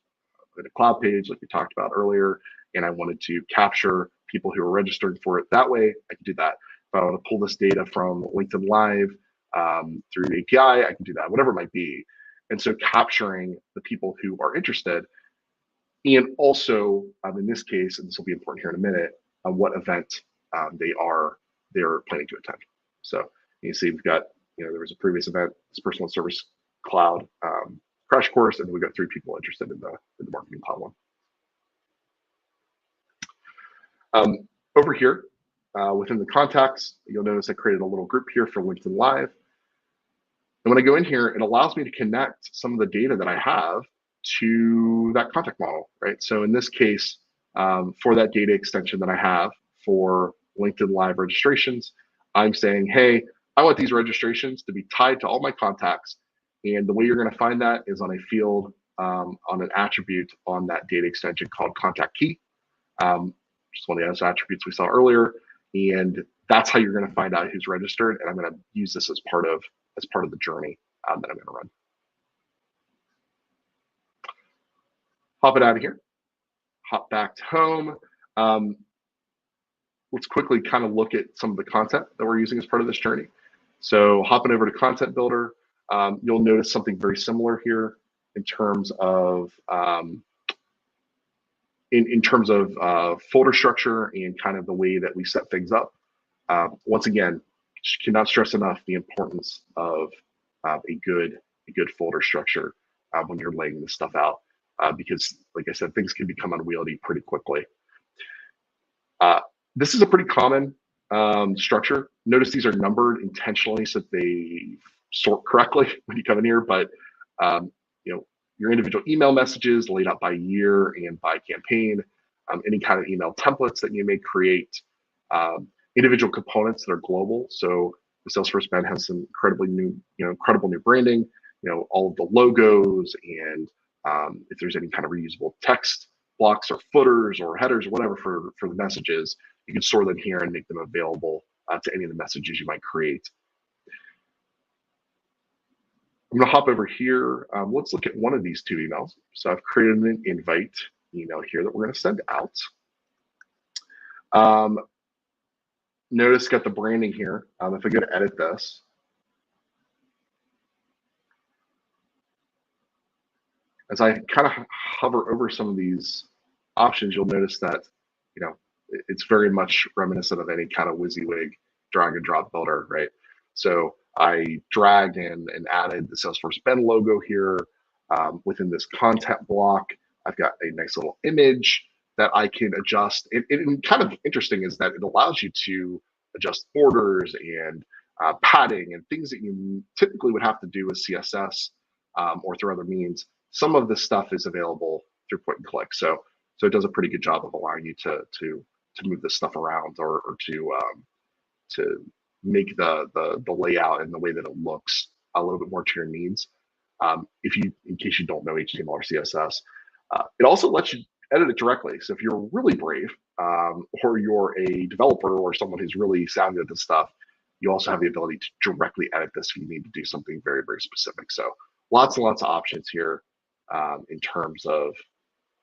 Speaker 3: a cloud page like we talked about earlier, and I wanted to capture people who are registered for it that way, I can do that. If I want to pull this data from LinkedIn Live through the API, I can do that, whatever it might be. And so capturing the people who are interested, and also in this case, and this will be important here in a minute, what event they're planning to attend. So you see we've got, there was a previous event, this personal service cloud crash course, and we've got 3 people interested in the Marketing Cloud one. Over here, within the contacts, you'll notice I created a little group here for LinkedIn Live. And when I go in here, it allows me to connect some of the data that I have to that contact model, right? So in this case, for that data extension that I have for LinkedIn Live registrations, I'm saying, hey, I want these registrations to be tied to all my contacts. And the way you're going to find that is on a field, on an attribute on that data extension called contact key, just one of the other attributes we saw earlier. And that's how you're going to find out who's registered. And I'm going to use this as part of the journey that I'm going to run. Hop it out of here. hop back to home. Let's quickly kind of look at some of the content that we're using as part of this journey. So hopping over to Content Builder, you'll notice something very similar here in terms of folder structure and kind of the way that we set things up. Once again, cannot stress enough the importance of a good folder structure when you're laying this stuff out, because, like I said, things can become unwieldy pretty quickly. This is a pretty common structure. Notice these are numbered intentionally so that they sort correctly when you come in here, but your individual email messages laid out by year and by campaign, any kind of email templates that you may create, individual components that are global. So the Salesforce Ben has some incredible new branding, all of the logos, and if there's any kind of reusable text blocks or footers or headers or whatever for the messages, you can store them here and make them available to any of the messages you might create. I'm going to hop over here. Let's look at one of these two emails. So I've created an invite email here that we're going to send out. Notice got the branding here. If I go to edit this, as I kind of hover over some of these options, you'll notice that it's very much reminiscent of any kind of WYSIWYG drag and drop builder, right? So I dragged and added the Salesforce Ben logo here within this content block. I've got a nice little image that I can adjust. And kind of interesting is that it allows you to adjust borders and padding and things that you typically would have to do with CSS or through other means. Some of this stuff is available through point and click. So it does a pretty good job of allowing you to move this stuff around or to make the layout and the way that it looks a little bit more to your needs. In case you don't know HTML or CSS, it also lets you edit it directly. So if you're really brave, or you're a developer or someone who's really savvy with this stuff, you also have the ability to directly edit this if you need to do something very, very specific. So lots and lots of options here in terms of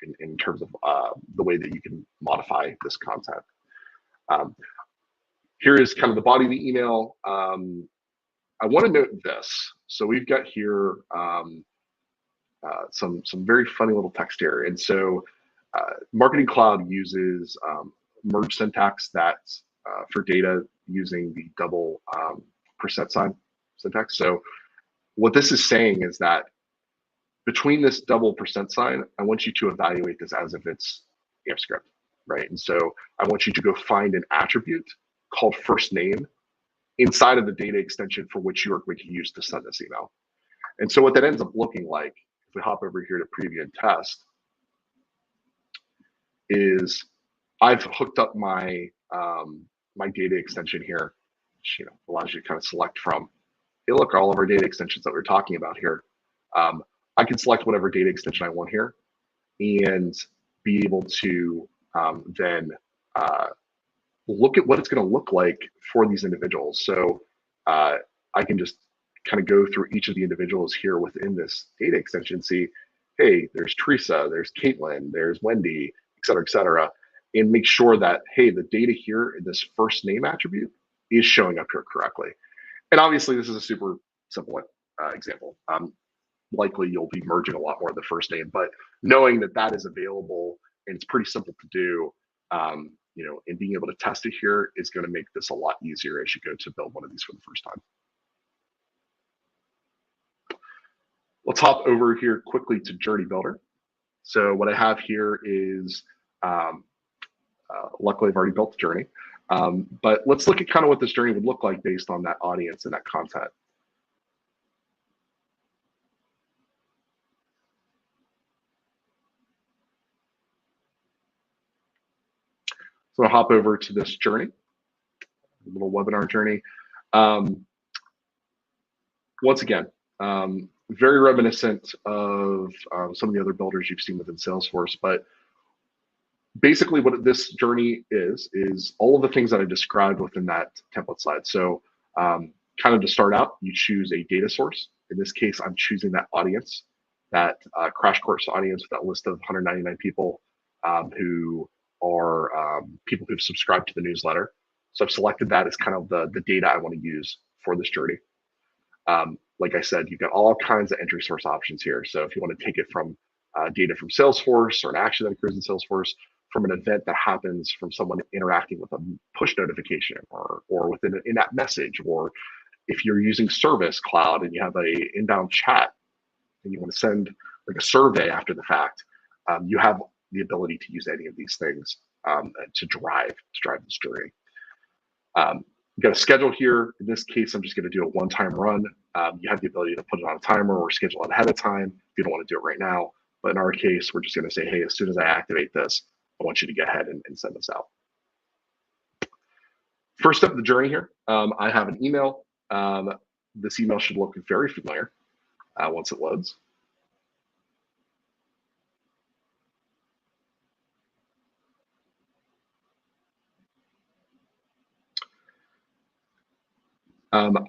Speaker 3: the way that you can modify this content. Here is kind of the body of the email. I want to note this. So we've got here some very funny little text here. And so Marketing Cloud uses merge syntax that's for data using the double %sign syntax. So what this is saying is that between this double %sign, I want you to evaluate this as if it's AMP script, right? And so I want you to go find an attribute called first name inside of the data extension for which you are going to use to send this email. And so what that ends up looking like, if we hop over here to preview and test, is I've hooked up my my data extension here, which allows you to kind of select from. Hey, look, all of our data extensions that we're talking about here. I can select whatever data extension I want here and be able to then look at what it's going to look like for these individuals. So I can just kind of go through each of the individuals here within this data extension, see, hey, there's Teresa, there's Caitlin, there's Wendy, et cetera, and make sure that, hey, the data here in this first name attribute is showing up here correctly. And obviously, this is a super simple example. Likely you'll be merging a lot more of the first name, but knowing that that is available and it's pretty simple to do, and being able to test it here is going to make this a lot easier as you go to build one of these for the first time. Let's hop over here quickly to Journey Builder. So what I have here is, luckily I've already built the journey, but let's look at kind of what this journey would look like based on that audience and that content. So I'll hop over to this journey, a little webinar journey. Once again, very reminiscent of some of the other builders you've seen within Salesforce, but basically what this journey is all of the things that I described within that template slide. So kind of to start out, you choose a data source. In this case, I'm choosing that audience, that crash course audience with that list of 199 people. who are people who've subscribed to the newsletter. So I've selected that as kind of the data I want to use for this journey. Like I said, you've got all kinds of entry source options here. So if you want to take it from data from Salesforce, or an action that occurs in Salesforce, from an event that happens from someone interacting with a push notification, or within an in-app message, or if you're using Service Cloud and you have a inbound chat and you want to send like a survey after the fact, you have the ability to use any of these things to drive this journey. You've got a schedule here. In this case, I'm just going to do a one-time run. You have the ability to put it on a timer or schedule it ahead of time if you don't want to do it right now. But in our case, we're just going to say, hey, as soon as I activate this, I want you to go ahead and send this out. First step of the journey here, I have an email. This email should look very familiar once it loads.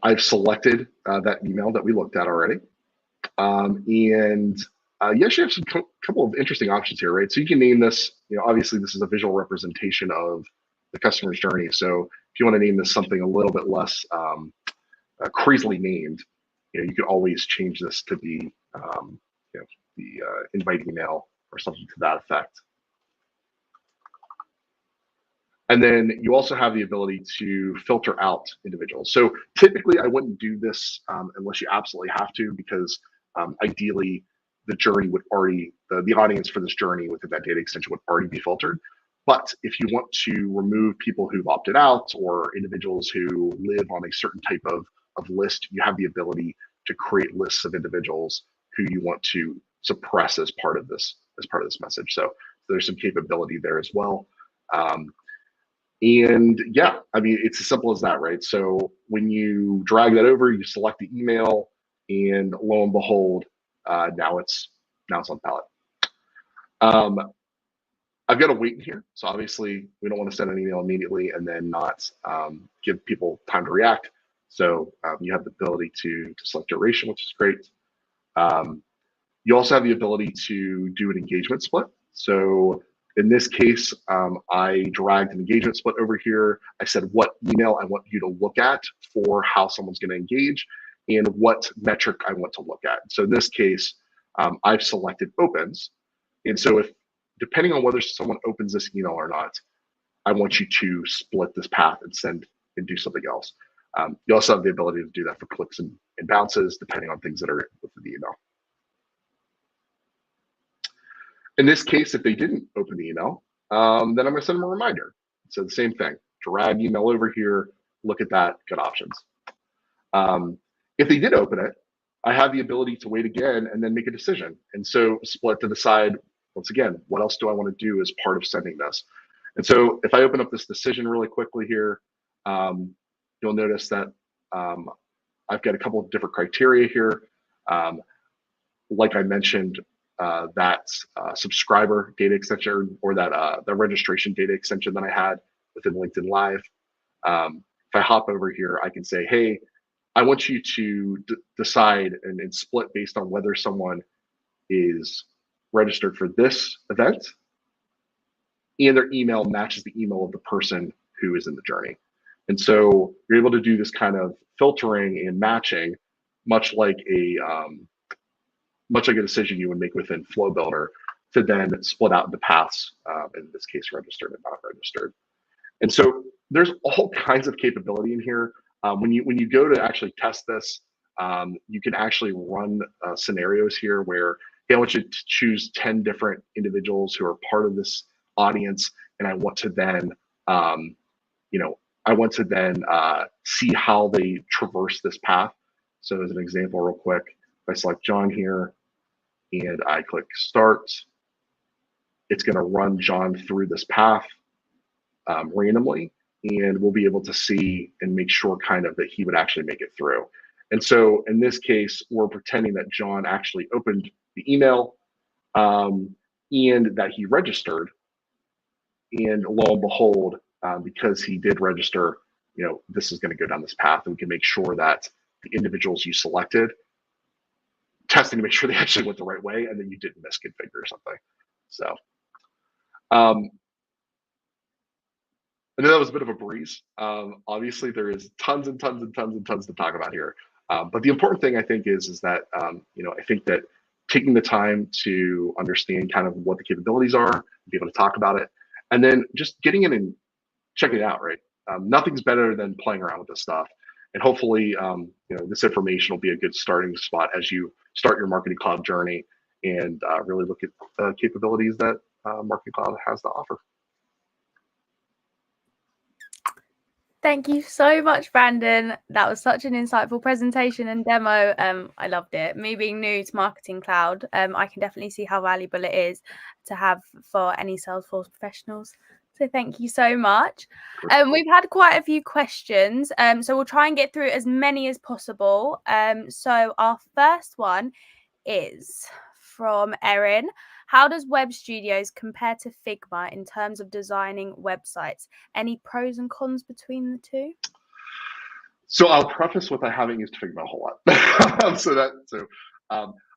Speaker 3: I've selected that email that we looked at already. You actually have some couple of interesting options here, right? So you can name this, obviously this is a visual representation of the customer's journey. So if you want to name this something a little bit less crazily named, you could always change this to be, the invite email or something to that effect. And then you also have the ability to filter out individuals. So typically I wouldn't do this unless you absolutely have to, because ideally the journey would already, the audience for this journey within that data extension would already be filtered. But if you want to remove people who've opted out or individuals who live on a certain type of list, you have the ability to create lists of individuals who you want to suppress as part of this message. So there's some capability there as well. And yeah, I mean, it's as simple as that, right? So when you drag that over, you select the email, and lo and behold, now it's on pallet. I've got to wait here. So obviously we don't want to send an email immediately and then not give people time to react. So you have the ability to select duration, which is great. You also have the ability to do an engagement split. So in this case, I dragged an engagement split over here. I said what email I want you to look at for how someone's going to engage and what metric I want to look at. So in this case, I've selected opens. And so depending on whether someone opens this email or not, I want you to split this path and send and do something else. You also have the ability to do that for clicks and bounces, depending on things that are within the email. In this case, if they didn't open the email, then I'm going to send them a reminder. So the same thing, drag email over here, look at that, good options. If they did open it, I have the ability to wait again and then make a decision. And so split to decide, once again, what else do I want to do as part of sending this? And so if I open up this decision really quickly here, you'll notice that I've got a couple of different criteria here. Like I mentioned, that subscriber data extension, or that the registration data extension that I had within LinkedIn Live. If I hop over here, I can say, hey, I want you to decide and split based on whether someone is registered for this event and their email matches the email of the person who is in the journey. And so you're able to do this kind of filtering and matching, much like a decision you would make within Flow Builder, to then split out the paths, in this case, registered and not registered. And so there's all kinds of capability in here. When you go to actually test this, you can actually run scenarios here where, hey, I want you to choose 10 different individuals who are part of this audience, and I want to then, see how they traverse this path. So as an example, real quick, if I select John here and I click start, it's going to run John through this path randomly, and we'll be able to see and make sure kind of that he would actually make it through. And so in this case, we're pretending that John actually opened the email and that he registered. And lo and behold, because he did register, this is going to go down this path, and we can make sure that the individuals you selected, testing to make sure they actually went the right way, and then you didn't misconfigure or something. So Um, I know that was a bit of a breeze. Obviously, there is tons and tons and tons and tons to talk about here. But the important thing I think is that I think that taking the time to understand kind of what the capabilities are, be able to talk about it, and then just getting in and checking it out. Right, nothing's better than playing around with this stuff. And hopefully, this information will be a good starting spot as you start your Marketing Cloud journey and really look at the capabilities that Marketing Cloud has to offer.
Speaker 2: Thank you so much, Branden. That was such an insightful presentation and demo. I loved it. Me being new to Marketing Cloud, I can definitely see how valuable it is to have for any Salesforce professionals. So thank you so much. We've had quite a few questions, so we'll try and get through as many as possible. So our first one is from Erin. How does Web Studios compare to Figma in terms of designing websites? Any pros and cons between the two?
Speaker 3: So I'll preface with I haven't used Figma a whole lot.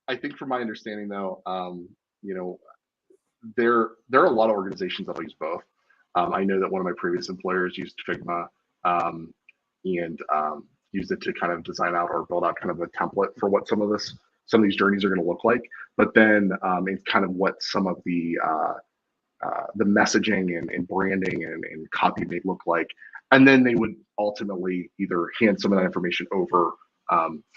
Speaker 3: I think from my understanding though, there are a lot of organizations that will use both. I know that one of my previous employers used Figma and used it to kind of design out or build out kind of a template for what some of these journeys are going to look like. But then it's kind of what some of the messaging and branding and copy may look like. And then they would ultimately either hand some of that information over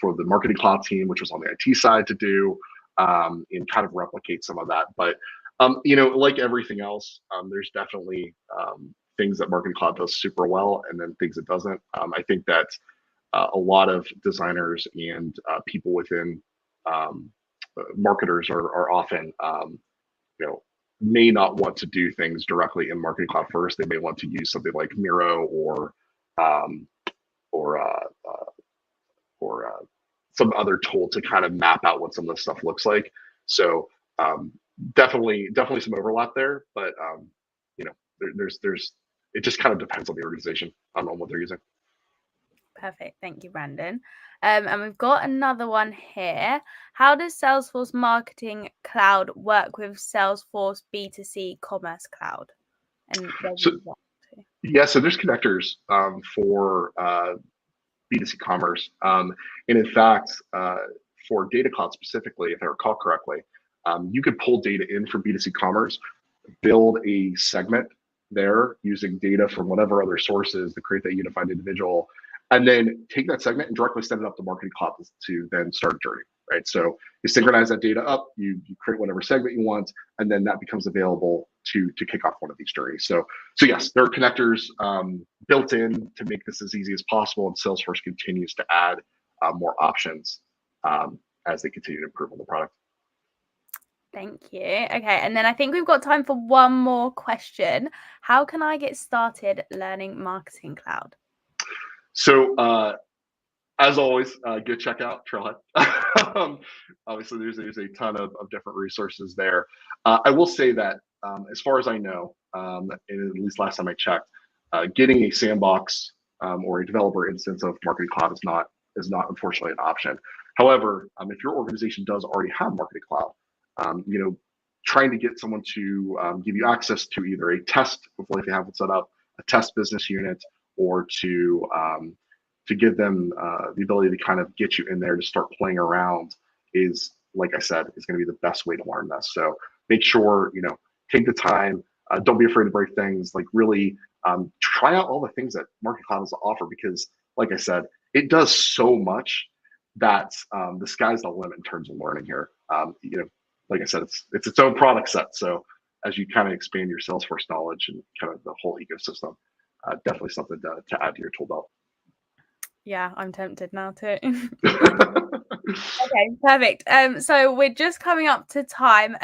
Speaker 3: for the Marketing Cloud team, which was on the IT side to do, and kind of replicate some of that. But, like everything else, there's definitely things that Marketing Cloud does super well and then things it doesn't. I think that a lot of designers and people within marketers are often, may not want to do things directly in Marketing Cloud first. They may want to use something like Miro or some other tool to kind of map out what some of this stuff looks like. So definitely some overlap there, but there's it just kind of depends on the organization on what they're using.
Speaker 2: Perfect. Thank you, Branden. And we've got another one here. How does Salesforce Marketing Cloud work with Salesforce B2C Commerce Cloud? And
Speaker 3: so there's connectors for B2C commerce. And in fact, for Data Cloud specifically, if I recall correctly, you could pull data in for B2C commerce, build a segment there using data from whatever other sources to create that unified individual, and then take that segment and directly send it up to Marketing Cloud to then start a journey, right? So you synchronize that data up, you create whatever segment you want, and then that becomes available to kick off one of these journeys. So yes, there are connectors built in to make this as easy as possible, and Salesforce continues to add more options as they continue to improve on the product.
Speaker 2: Thank you. Okay, and then I think we've got time for one more question. How can I get started learning Marketing Cloud?
Speaker 3: So as always, go check out Trailhead. Obviously, there's a ton of different resources there. I will say that as far as I know, and at least last time I checked, getting a sandbox or a developer instance of Marketing Cloud is not unfortunately an option. However, if your organization does already have Marketing Cloud, trying to get someone to give you access to either a test before if you have it set up, a test business unit, or to give them the ability to kind of get you in there to start playing around is, like I said, is going to be the best way to learn this. So make sure, take the time. Don't be afraid to break things. Like really try out all the things that Marketing Cloud has to offer, because like I said, it does so much that the sky's the limit in terms of learning here. Like I said, it's its own product set. So as you kind of expand your Salesforce knowledge and kind of the whole ecosystem, definitely something to add to your tool belt.
Speaker 2: Yeah, I'm tempted now too. Okay, perfect. So we're just coming up to time.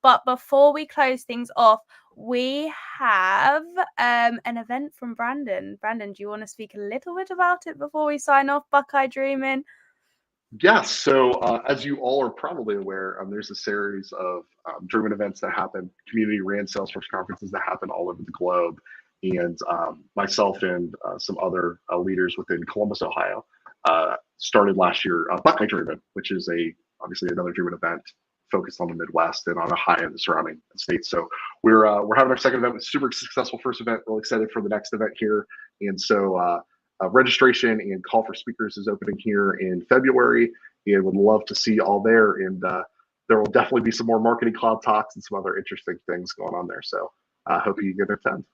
Speaker 2: But before we close things off, we have an event from Branden. Branden, do you want to speak a little bit about it before we sign off? Buckeye Dreaming.
Speaker 3: Yes. So as you all are probably aware, there's a series of Dreaming events that happen, community ran Salesforce conferences that happen all over the globe. And myself and some other leaders within Columbus, Ohio, started last year Buckeye Dreaming, which is obviously another Dreaming event focused on the Midwest and on a high in the surrounding states. So we're having our second event. Super successful first event. Really excited for the next event here. And so registration and call for speakers is opening here in February, and would love to see you all there. And there will definitely be some more Marketing Cloud talks and some other interesting things going on there. So I hope you can attend.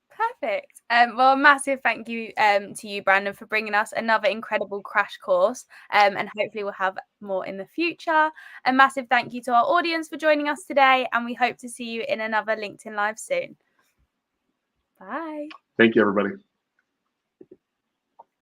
Speaker 2: Perfect. Well, a massive thank you to you, Branden, for bringing us another incredible crash course. And hopefully we'll have more in the future. A massive thank you to our audience for joining us today. And we hope to see you in another LinkedIn Live soon. Bye.
Speaker 3: Thank you, everybody.